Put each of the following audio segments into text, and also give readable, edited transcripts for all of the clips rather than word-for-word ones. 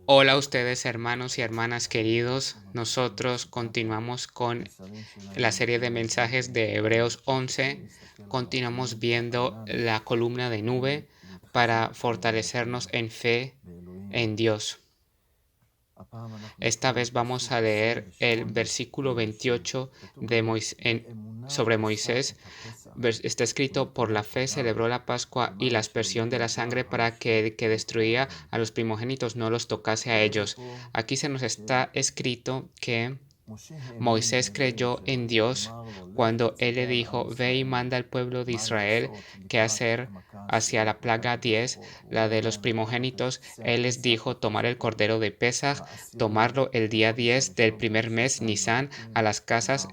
Hola a ustedes, hermanos y hermanas queridos. Nosotros continuamos con la serie de mensajes de Hebreos 11. Continuamos viendo la columna de nube para fortalecernos en fe en Dios. Esta vez vamos a leer el versículo 28 sobre Moisés. Está escrito: por la fe celebró la Pascua y la aspersión de la sangre para que el que destruía a los primogénitos no los tocase a ellos. Aquí se nos está escrito que Moisés creyó en Dios cuando él le dijo: ve y manda al pueblo de Israel qué hacer hacia la plaga 10, la de los primogénitos. Él les dijo tomar el cordero de Pesaj, tomarlo el día 10 del primer mes Nisan a las casas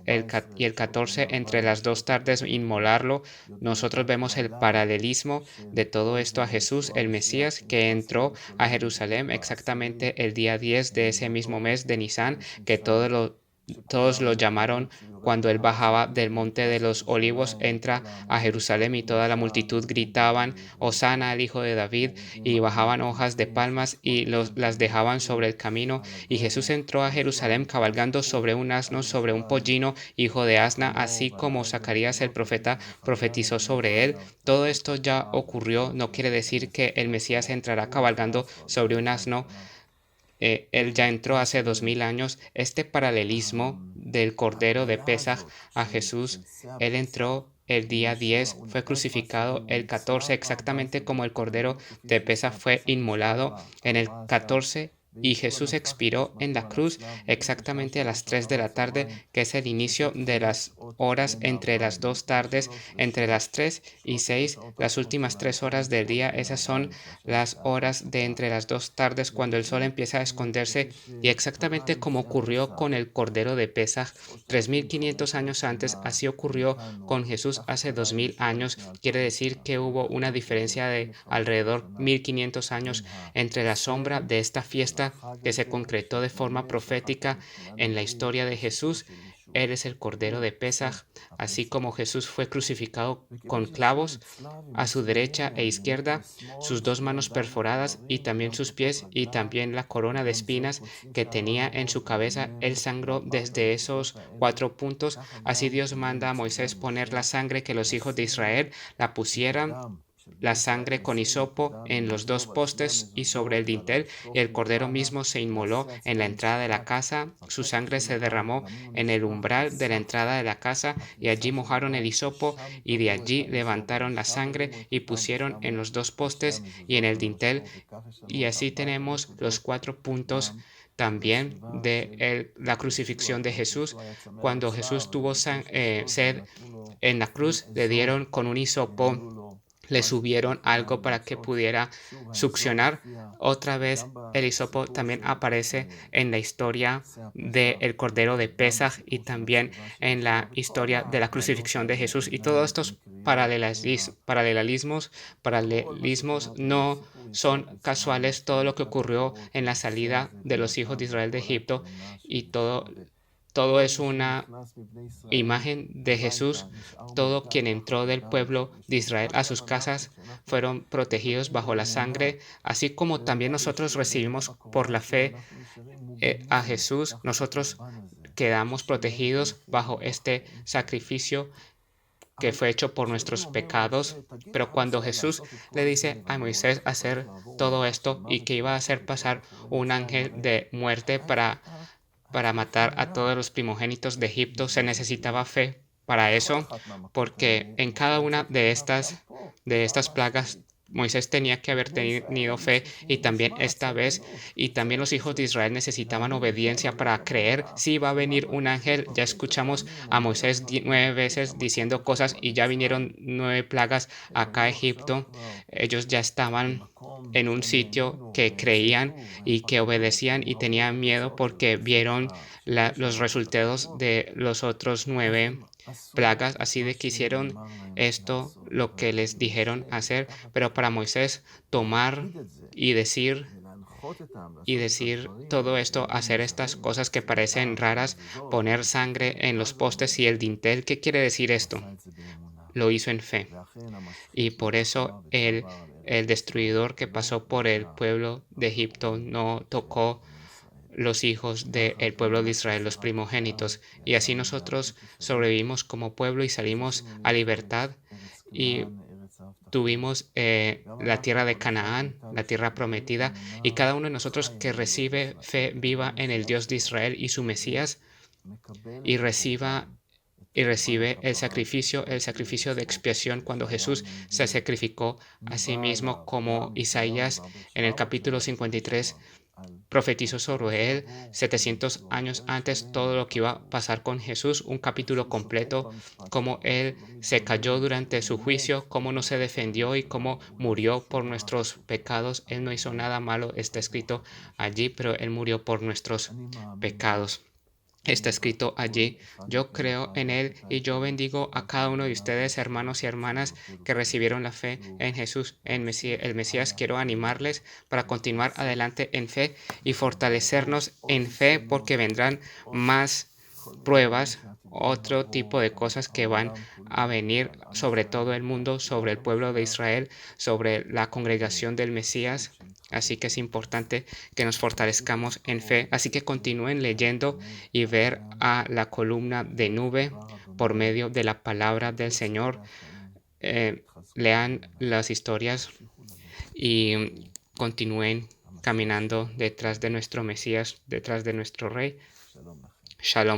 y el 14 entre las dos tardes inmolarlo. Nosotros vemos el paralelismo de todo esto a Jesús, el Mesías, que entró a Jerusalén exactamente el día 10 de ese mismo mes de Nisan, que todos lo llamaron cuando él bajaba del monte de los olivos, entra a Jerusalén, y toda la multitud gritaban: Hosana al hijo de David, y bajaban hojas de palmas y las dejaban sobre el camino. Y Jesús entró a Jerusalén cabalgando sobre un asno, sobre un pollino, hijo de asna, así como Zacarías el profeta profetizó sobre él. Todo esto ya ocurrió. No quiere decir que el Mesías entrará cabalgando sobre un asno. Él ya entró hace 2000 años. Este paralelismo del Cordero de Pesaj a Jesús: él entró el día 10, fue crucificado el 14, exactamente como el Cordero de Pesaj fue inmolado en el 14, y Jesús expiró en la cruz exactamente a las 3 de la tarde, que es el inicio de las horas entre las dos tardes, entre las 3 y 6, las últimas 3 horas del día. Esas son las horas de entre las dos tardes, cuando el sol empieza a esconderse, y exactamente como ocurrió con el Cordero de Pesaj 3500 años antes, así ocurrió con Jesús hace 2000 años. Quiere decir que hubo una diferencia de alrededor 1500 años entre la sombra de esta fiesta que se concretó de forma profética en la historia de Jesús. Él es el Cordero de Pesaj, así como Jesús fue crucificado con clavos a su derecha e izquierda, sus dos manos perforadas y también sus pies, y también la corona de espinas que tenía en su cabeza. Él sangró desde esos 4 puntos. Así Dios manda a Moisés poner la sangre, que los hijos de Israel la pusieran, la sangre con hisopo, en los dos postes y sobre el dintel, y el cordero mismo se inmoló en la entrada de la casa. Su sangre se derramó en el umbral de la entrada de la casa, y allí mojaron el hisopo, y de allí levantaron la sangre y pusieron en los dos postes y en el dintel. Y así tenemos los 4 puntos también de la crucifixión de Jesús. Cuando Jesús tuvo sed en la cruz, le dieron con un hisopo, le subieron algo para que pudiera succionar. Otra vez el hisopo también aparece en la historia del Cordero de Pesaj y también en la historia de la crucifixión de Jesús. Y todos estos paralelismos no son casuales. Todo lo que ocurrió en la salida de los hijos de Israel de Egipto, y todo es una imagen de Jesús. Todo quien entró del pueblo de Israel a sus casas fueron protegidos bajo la sangre, así como también nosotros recibimos por la fe a Jesús. Nosotros quedamos protegidos bajo este sacrificio que fue hecho por nuestros pecados. Pero cuando Jesús le dice a Moisés hacer todo esto, y que iba a hacer pasar un ángel de muerte para matar a todos los primogénitos de Egipto, se necesitaba fe para eso, porque en cada una de estas plagas Moisés tenía que haber tenido fe, y también esta vez. Y también los hijos de Israel necesitaban obediencia para creer. Si va a venir un ángel, ya escuchamos a Moisés 9 veces diciendo cosas, y ya vinieron 9 plagas acá a Egipto. Ellos ya estaban en un sitio que creían y que obedecían, y tenían miedo porque vieron los resultados de los otros 9 plagas, así de que hicieron esto, lo que les dijeron hacer. Pero para Moisés, tomar y decir todo esto, hacer estas cosas que parecen raras, poner sangre en los postes y el dintel, ¿qué quiere decir esto? Lo hizo en fe. Y por eso el destruidor que pasó por el pueblo de Egipto no tocó los hijos del pueblo de Israel, los primogénitos. Y así nosotros sobrevivimos como pueblo y salimos a libertad y tuvimos la tierra de Canaán, la tierra prometida, y cada uno de nosotros que recibe fe viva en el Dios de Israel y su Mesías y recibe el sacrificio de expiación cuando Jesús se sacrificó a sí mismo, como Isaías en el capítulo 53 profetizó sobre él 700 años antes todo lo que iba a pasar con Jesús, un capítulo completo, cómo él se cayó durante su juicio, cómo no se defendió y cómo murió por nuestros pecados. Él no hizo nada malo, está escrito allí, pero él murió por nuestros pecados. Está escrito allí. Yo creo en Él y yo bendigo a cada uno de ustedes, hermanos y hermanas, que recibieron la fe en Jesús, en el Mesías. Quiero animarles para continuar adelante en fe y fortalecernos en fe, porque vendrán más pruebas, otro tipo de cosas que van a venir sobre todo el mundo, sobre el pueblo de Israel, sobre la congregación del Mesías. Así que es importante que nos fortalezcamos en fe. Así que continúen leyendo y ver a la columna de nube por medio de la palabra del Señor. Lean las historias y continúen caminando detrás de nuestro Mesías, detrás de nuestro Rey. Shalom.